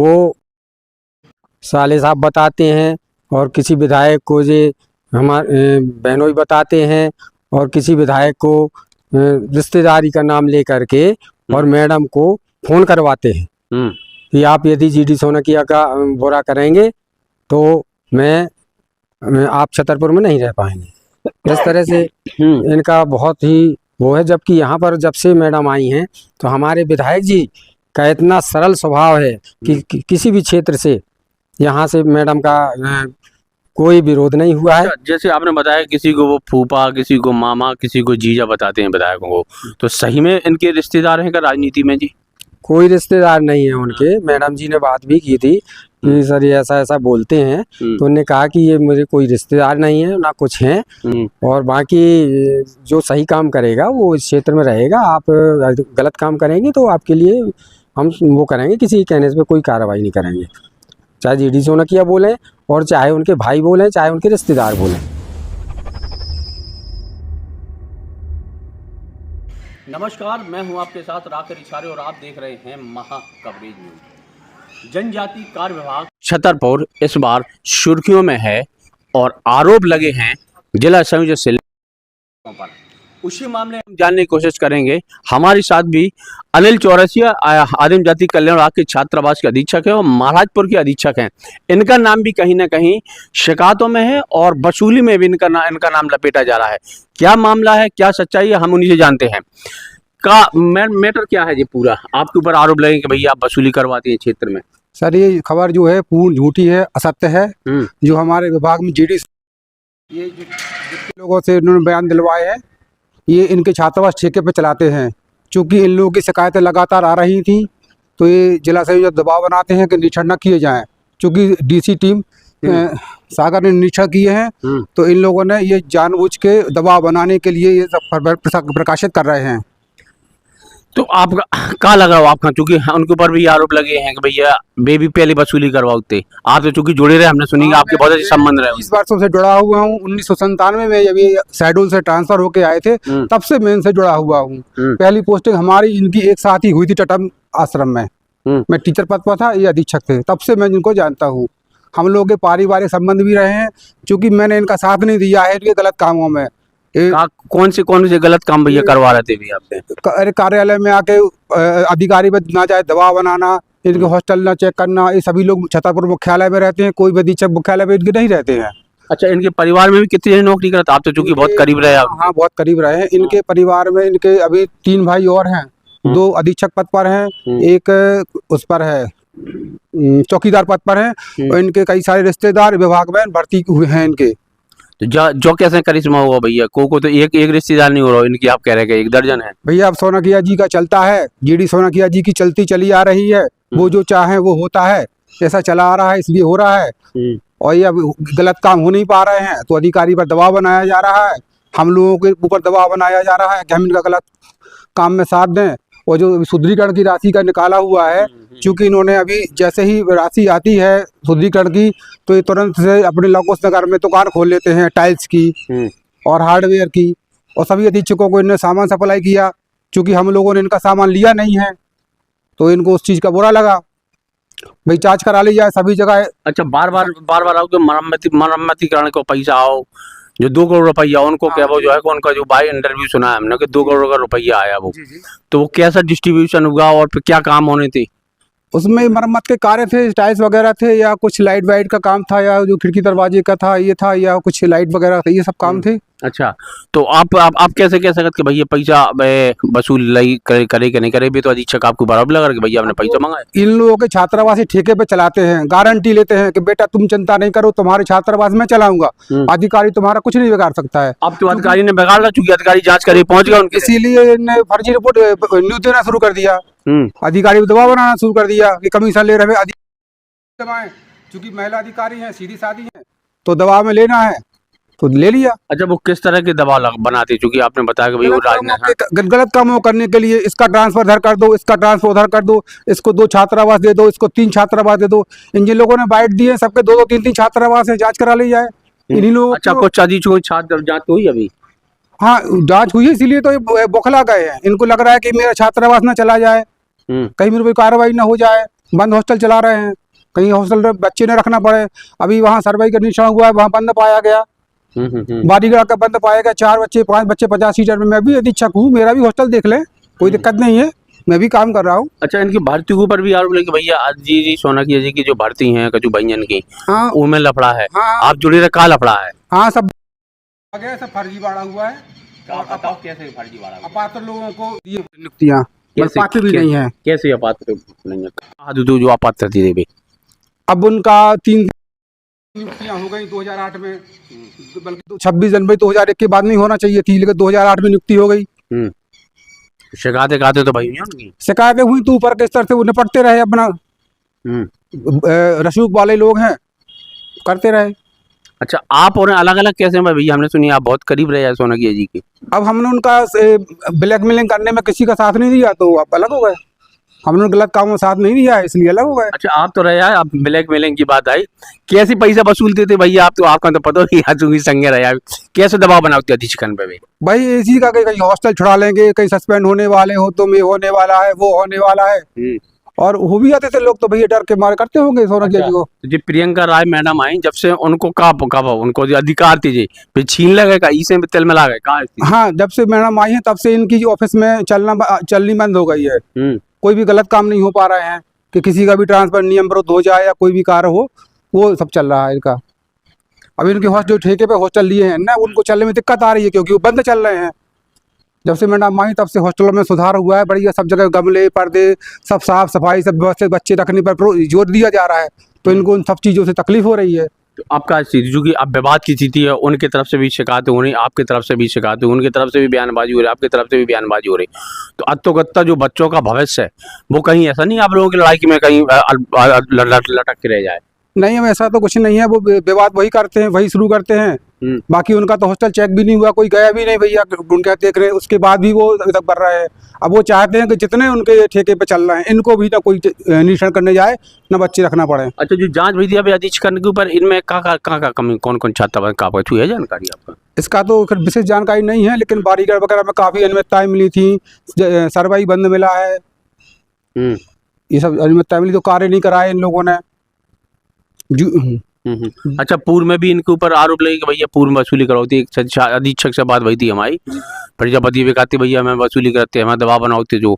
वो साले साहब बताते हैं, और किसी विधायक को जे हमारे बहनोई बताते हैं, और किसी विधायक को रिश्तेदारी का नाम ले करके और मैडम को फोन करवाते हैं कि आप यदि जीडी सोनकिया का बुरा करेंगे तो आप छतरपुर में नहीं रह पाएंगे। इस तरह से इनका बहुत ही वो है। जबकि यहाँ पर जब से मैडम आई हैं तो हमारे विधायक जी का इतना सरल स्वभाव है कि किसी भी क्षेत्र से यहाँ से मैडम का कोई विरोध नहीं हुआ है। जैसे आपने बताया किसी को वो फूफा, किसी को मामा, किसी को जीजा बताते हैं विधायकों को, तो सही में इनके रिश्तेदार हैं क्या राजनीति में जी? कोई रिश्तेदार नहीं है उनके। मैडम जी ने बात भी की थी कि सर ये ऐसा ऐसा बोलते हैं, तो उन्होंने कहा कि ये मेरे कोई रिश्तेदार नहीं है ना कुछ हैं, और बाकी जो सही काम करेगा वो इस क्षेत्र में रहेगा। आप गलत काम करेंगे तो आपके लिए हम वो करेंगे, किसी के कहने पे कोई कार्रवाई नहीं करेंगे, चाहे जीडी सोनकिया बोलें और चाहे उनके भाई बोलें, चाहे उनके रिश्तेदार बोलें। नमस्कार, मैं हूं आपके साथ राकेश इछारे और आप देख रहे हैं महा कवरेज न्यूज। जनजाति कार्य विभाग छतरपुर इस बार सुर्खियों में है और आरोप लगे हैं जिला संयोजक पर। उसी मामले हम जानने की कोशिश करेंगे। हमारे साथ भी अनिल चौरसिया आदिम जाति कल्याण विभाग के छात्रावास के अधीक्षक हैं और महाराजपुर के अधीक्षक हैं। इनका नाम भी कहीं ना कहीं शिकायतों में है और वसूली में भी इनका नाम लपेटा जा रहा है। क्या मामला है, क्या सच्चाई है, हम उन्हीं से जानते हैं। का मैटर क्या है जी? पूरा आपके ऊपर आरोप लगे कि भैया आप वसूली करवाते हैं क्षेत्र में। सर ये खबर जो है पूर्ण झूठी है, असत्य है। जो हमारे विभाग में जीडी ये जितने लोगों से इन्होंने बयान दिलवाए हैं, ये इनके छात्रावास ठेके पे चलाते हैं। चूँकि इन लोगों की शिकायतें लगातार आ रही थी तो ये जिला संयोजक दबाव बनाते हैं कि निरीक्षण न किए जाएं। चूँकि डीसी टीम सागर ने निरीक्षण किए हैं तो इन लोगों ने ये जानबूझ के दबाव बनाने के लिए ये सब प्रकाशित कर रहे हैं। तो आपका क्या लगा आपका? चूंकि उनके ऊपर भी आरोप लगे हैं कि भैया बेबी पहले वसूली करवाते। आप तो चूंकि जुड़े रहे, हमने सुनी कि आपके बहुत अच्छे संबंध रहे। 20 वर्षों से जुड़ा हुआ हूँ। 1997 में जब ये शेड्यूल से ट्रांसफर होके आए थे तब से मैं इनसे जुड़ा हुआ हूँ। पहली पोस्टिंग हमारी इनकी एक साथ ही हुई थी टटम आश्रम में। मैं टीचर पद पर था, ये अधीक्षक थे, तब से मैं इनको जानता हूँ। हम लोगों के पारिवारिक संबंध भी रहे हैं। चूंकि मैंने इनका साथ नहीं दिया है इनके गलत कामों में। कौन से गलत काम भैया करवा रहे थे भी आपने? अरे कार्यालय में आके अधिकारी पर ना चाहे दबाव बनाना, इनके हॉस्टल ना चेक करना। ये सभी लोग छतरपुर मुख्यालय में रहते हैं, कोई भी अधीक्षक मुख्यालय में इनके नहीं रहते हैं। अच्छा, इनके परिवार में भी कितनी जन नौकरी करते? आप तो चूंकि बहुत करीब रहे। हाँ, बहुत करीब रहे हैं। इनके परिवार में इनके अभी 3 भाई और हैं। 2 अधीक्षक पद पर हैं, एक उस पर है चौकीदार पद पर हैं, और इनके कई सारे रिश्तेदार विभाग में भर्ती हुए हैं इनके। तो जो कैसे करिश्मा हुआ भैया? को तो एक रिश्तेदार नहीं हो रहा इनकी, आप कह रहे हैं एक दर्जन है। भैया अब सोनकिया जी का चलता है, जीडी सोनकिया जी की चलती चली आ रही है। वो जो चाहे वो होता है, ऐसा चला आ रहा है, इसलिए हो रहा है। और ये अब गलत काम हो नहीं पा रहे हैं तो अधिकारी पर दबाव बनाया जा रहा है, हम लोगों के ऊपर दबाव बनाया जा रहा है कि हम इनका गलत काम में साथ दें। और जो सुदृढ़ीकरण की राशि का निकाला हुआ है, चूंकि इन्होंने अभी जैसे ही राशि आती है सुदृढ़ीकरण की तो ये तुरंत से अपने लकोस नगर में दुकान खोल लेते हैं टाइल्स की और हार्डवेयर की। और सभी अधीक्षकों को इन्होंने सामान सप्लाई किया। चूंकि हम लोगों ने इनका सामान लिया नहीं है तो इनको उस चीज़ का बुरा लगा, भाई जांच करा ली जाए सभी जगह। अच्छा, बार बार आओ कि मरम्मतीकरण को पैसा आओ, जो 2 करोड़ रुपया उनको क्या वो जो है उनका जो भाई इंटरव्यू सुना है हमने कि 2 करोड़ का रुपया आया वो। तो वो कैसा डिस्ट्रीब्यूशन हुआ और फिर क्या काम होने थे उसमें? मरम्मत के कार्य थे, टाइल्स वगैरह थे, या कुछ लाइट वाइट का काम था, या जो खिड़की दरवाजे का था ये था, या कुछ लाइट वगैरह था, ये सब काम थे। अच्छा, तो आप कैसे कह सकते कि भैया पैसा वसूल करे कि नहीं करे? भी तो अधीक्षक आपको बराबर लगा कि भैया आपने पैसा मांगा। इन लोगों के छात्रावास ठेके पे चलाते हैं, गारंटी लेते हैं कि बेटा तुम चिंता नहीं करो, तुम्हारे छात्रावास में चलाऊंगा, अधिकारी तुम्हारा कुछ नहीं बिगाड़ सकता है। अब तो अधिकारी ने बिगाड़ रहा, चूंकि अधिकारी जांच करे पहुंच गया उनके, इसीलिए इन्हें फर्जी रिपोर्ट न्यूज देना शुरू कर दिया। अधिकारी को दबाव बनाना शुरू कर दिया कि कमीशन ले रहे हैं। चूंकि महिला अधिकारी हैं, सीधी सादी हैं, तो दबाव में लेना है तो ले लिया। अच्छा, वो किस तरह के दबाव बनाते? चूंकि आपने बताया कि भाई वो गलत कामों करने के लिए इसका ट्रांसफर उधर कर दो, इसका ट्रांसफर उधर कर दो, इसको 2 छात्रावास दे दो, इसको 3 छात्रावास दे दो। इन जिन लोगों ने बाइट दिए सबके 2-2, 3-3 छात्रावास है, जांच करा ली जाए इन्हीं लोगों। अच्छा, कुछ छात्र जांच हुई अभी? हाँ, जांच हुई है, इसीलिए तो ये बौखला गए हैं। इनको लग रहा है कि मेरा छात्रावास ना चला जाए, कहीं मेरे कोई कार्रवाई ना हो जाए, बंद हॉस्टल चला रहे हैं। कहीं हॉस्टल बच्चे ने रखना पड़े। अभी वहाँ सर्वे का निरीक्षण हुआ है, वहाँ बंद पाया गया, बारीगढ़ का बंद पाया गया। 4 बच्चे 5 बच्चे 50 सीटर में। मैं भी अधीक्षक हूँ, मेरा भी हॉस्टल देख लें, कोई दिक्कत नहीं है, मैं भी काम कर रहा हूँ। अच्छा, इनकी भर्ती के ऊपर भी आरोप लगे भैया जी सोनाकी जी की जो भर्ती है कचू भैयन की, हाँ उनमें लफड़ा है। हाँ आप जुड़े रहे, का लफड़ा है? हाँ, सब आ गया, सब फर्जीवाड़ा हुआ है। आप बताओ कैसे फर्जीवाड़ा? अपात्र लोगों को ये नियुक्तियाँ कैसे- पात्र भी नहीं है। कैसे अपात्र नहीं है? हाँ, जो अपात्र थी देवी, अब उनका 3 नियुक्तियाँ हो गई 2008 में, बल्कि 26 जनवरी 2001 के बाद नहीं होना चाहिए थी, लेकिन 2008 में नियुक्ति हो गई। शिकायतें गाते तो भाई नहीं उनकी। शिकायतें हुई तो ऊपर के स्तर से वो निपटते रहे अपना, रसूख वाले लोग हैं, करते रहे। अच्छा, आप और अलग अलग कैसे हैं भैया? हमने सुनी आप बहुत करीब रहे हैं सोनाकी जी के। अब हमने उनका ब्लैकमेलिंग करने में किसी का साथ नहीं दिया तो आप अलग हो गए। हमने गलत कामों में साथ नहीं दिया इसलिए अलग हो गए। अच्छा, आप तो रहे हैं, अब ब्लैक मेलिंग की बात आई, कैसे पैसा वसूलते थे भैया आप? तो आपका तो पता ही है, चूंकि संगे रहे, कैसे दबाव बनाते अधीक्षकन पे भी? भाई इसी का कहीं हॉस्टल छुड़ा लेंगे, कहीं सस्पेंड होने वाले हो, तुम ये होने वाला है, वो होने वाला है, और हो भी जाते थे लोग तो भैया डर के मारे करते होंगे सोनाकी जी को। जी प्रियंका राय मैडम आई, जब से उनको कब उनको जो अधिकार थी जी फिर छीन लगेगा, इसे भी तेल मिला गए कहा? हाँ, जब से मैडम आई है तब से इनकी ऑफिस में चलनी बंद हो गई है। कोई भी गलत काम नहीं हो पा रहे हैं कि किसी का भी ट्रांसफर नियम विरुद्ध हो जाए या कोई भी कार्य हो, वो सब चल रहा है इनका। अभी इनके हॉस्टल ठेके पे हॉस्टल लिए हैं ना, उनको चलने में दिक्कत आ रही है क्योंकि वो बंद चल रहे हैं। जब से मैडम आई तब से हॉस्टलों में सुधार हुआ है बढ़िया, सब जगह गमले पर्दे सब साफ सफाई सब व्यवस्थित बच्चे रखने पर जोर दिया जा रहा है, तो इनको उन सब चीज़ों से तकलीफ हो रही है। तो आपका स्थिति जो कि अब विवाद की स्थिति है, उनकी तरफ से भी शिकायत हो रही, आपकी तरफ से भी शिकायत हो, उनकी तरफ से भी बयानबाजी हो रही, आपकी तरफ से भी बयानबाजी हो रही, तो अत्तोगत्ता जो बच्चों का भविष्य है वो कहीं ऐसा नहीं आप लोगों की लड़ाई में कहीं लटक के रह जाए? नहीं, हम ऐसा तो कुछ नहीं है, वो विवाद वही करते हैं, वही शुरू करते हैं। बाकी उनका तो हॉस्टल चेक भी नहीं हुआ, कोई गया भी नहीं भैया उनके देख रहे, उसके बाद भी वो अभी तक बढ़ रहे हैं। अब वो चाहते हैं कि जितने उनके ठेके पे चल रहे हैं इनको भी ना कोई निरीक्षण करने जाए, ना बच्चे रखना पड़े। अच्छा, जो जांच हुई थी अभी अधीक्षक के ऊपर, इनमें कहाँ कमी, कौन कौन छात्र का है जानकारी आपका? इसका तो फिर विशेष जानकारी नहीं है, लेकिन बारीगढ़ वगैरह में काफ़ी अनियमितताएं मिली थी, सर्वे बंद मिला है, ये सब अनियमितताएं मिली, तो कार्य नहीं कराए इन लोगों ने। अच्छा, पूर्व में भी इनके ऊपर आरोप लगे कि भैया पूर्व में वसूली करवाती है, अधीक्षक से बात हुई थी हमारी, प्रजापति भी कहती भैया हमें वसूली करते हैं, हमें दबाव बनाते जो।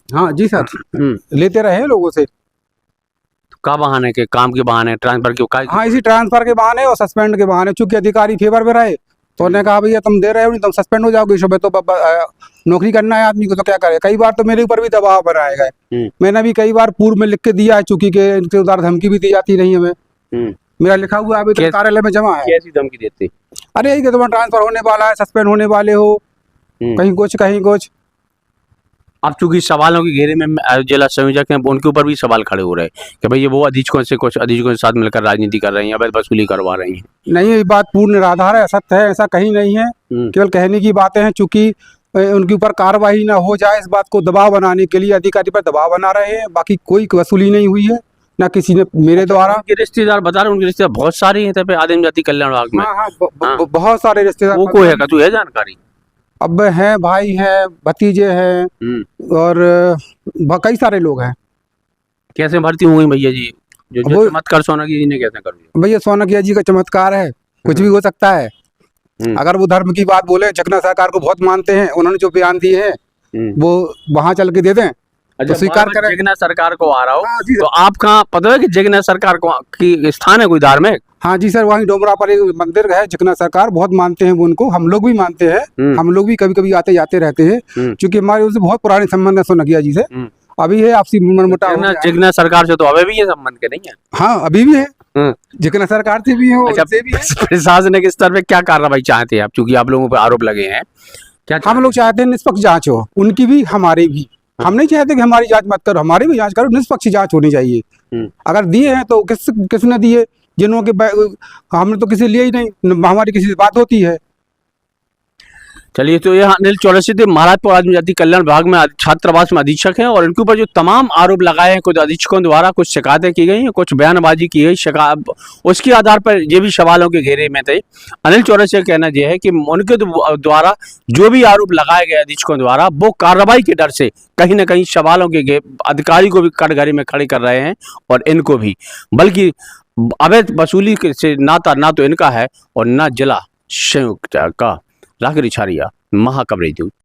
हाँ जी सर, लेते रहे लोगों से। तो का बहाने के काम के बहाने, ट्रांसफर के? हाँ, इसी ट्रांसफर के बहाने और सस्पेंड के बहाने, चूंकि अधिकारी फेवर में रहे तो उन्होंने कहा भैया तुम दे रहे हो नहीं, तुम सस्पेंड हो जाओगे, सुबह तो नौकरी करना है आदमी को, तो क्या करे। कई बार तो मेरे ऊपर भी दबाव बनाया गया, मैंने भी कई बार पूर्व में लिख के दिया है, चूंकि के इनसे उधार धमकी भी दी जाती नहीं हमें, मेरा लिखा हुआ अभी तक कार्यालय में जमा है। कैसी धमकी देते? अरे यही कि तुम्हारा ट्रांसफर होने वाला है, सस्पेंड होने वाले हो, कहीं कुछ कहीं कुछ। अब चूंकि सवालों के घेरे में जिला संयोजक हैं, उनके ऊपर भी सवाल खड़े हो रहे हैं कि भाई ये वो अधीक्षकों के साथ मिलकर राजनीति कर रहे हैं, अवैध वसूली करवा रही हैं। नहीं, ये बात पूर्ण निराधार है, असत्य है, ऐसा कहीं नहीं है, केवल कहने की बातें हैं। चूंकि उनके ऊपर कार्रवाई ना हो जाए, इस बात को दबाव बनाने के लिए अधिकारी पर दबाव बना रहे हैं, बाकी कोई वसूली नहीं हुई है, ना किसी ने मेरे द्वारा। उनके रिश्तेदार बता रहे हैं, उनके रिश्तेदार बहुत सारे हैं पे आदिम जाति कल्याण विभाग में। हाँ, बहुत सारे रिश्तेदार। वो कोई है का, तू है जानकारी? अब हैं, भाई हैं, भतीजे हैं, और कई सारे लोग हैं। कैसे भर्ती हुई भैया जी? जो चमत्कार सोनाकी जी ने कैसे कर दिया? भैया सोनाकी जी का चमत्कार है, कुछ भी हो सकता है। अगर वो धर्म की बात बोले, जगना सरकार को बहुत मानते हैं, उन्होंने जो बयान दिए हैं वो वहां चल के दे दें तो स्वीकार करें। जगना सरकार को आ रहा हो तो आप कहाँ पता है कि जगना सरकार को की स्थान है कोई धार्मिक? हाँ जी सर, वहीं डोमरा पर एक मंदिर है, जगना सरकार बहुत मानते हैं वो उनको, हम लोग भी मानते हैं, हम लोग भी कभी कभी आते जाते रहते हैं, क्योंकि हमारे उनसे बहुत पुराने संबंध है सोनाकी जी से। अभी है आपसी मनमुटाव। जगना सरकार से तो अभी भी ये संबंध के नहीं है? हाँ, अभी भी है, जगना सरकार से भी है। अच्छा, प्रशासनिक स्तर पे क्या कार्रवाई चाहते हैं आप, चूंकि आप लोगों पर आरोप लगे हैं? क्या हम लोग चाहते हैं निष्पक्ष जांच हो, उनकी भी हमारी भी। हम नहीं चाहते कि हमारी जांच मत करो, हमारी भी जांच करो, निष्पक्ष जांच होनी चाहिए। अगर दिए हैं तो किसने दिए, जिन्होंने हमने तो किसी लिए ही नहीं, हमारी किसी से बात होती है। चलिए, तो ये अनिल चौरसिया थे, महाराजपुर आदिम जाति कल्याण विभाग में छात्रावास में अधीक्षक हैं और इनके ऊपर जो तमाम आरोप लगाए हैं, कुछ अधीक्षकों द्वारा कुछ शिकायतें की गई हैं, कुछ बयानबाजी की गई, उसके आधार पर ये भी सवालों के घेरे में थे। अनिल चौरसिया का कहना यह है कि उनके द्वारा जो भी आरोप लगाए गए अधीक्षकों द्वारा, वो कार्रवाई के डर से कहीं ना कहीं सवालों के अधिकारी को भी कटघरे में खड़े कर रहे हैं और इनको भी, बल्कि अवैध वसूली से नाता ना तो इनका है और ना जिला संयुक्त का। राकेश रिछारिया, महाकवरेज न्यूज।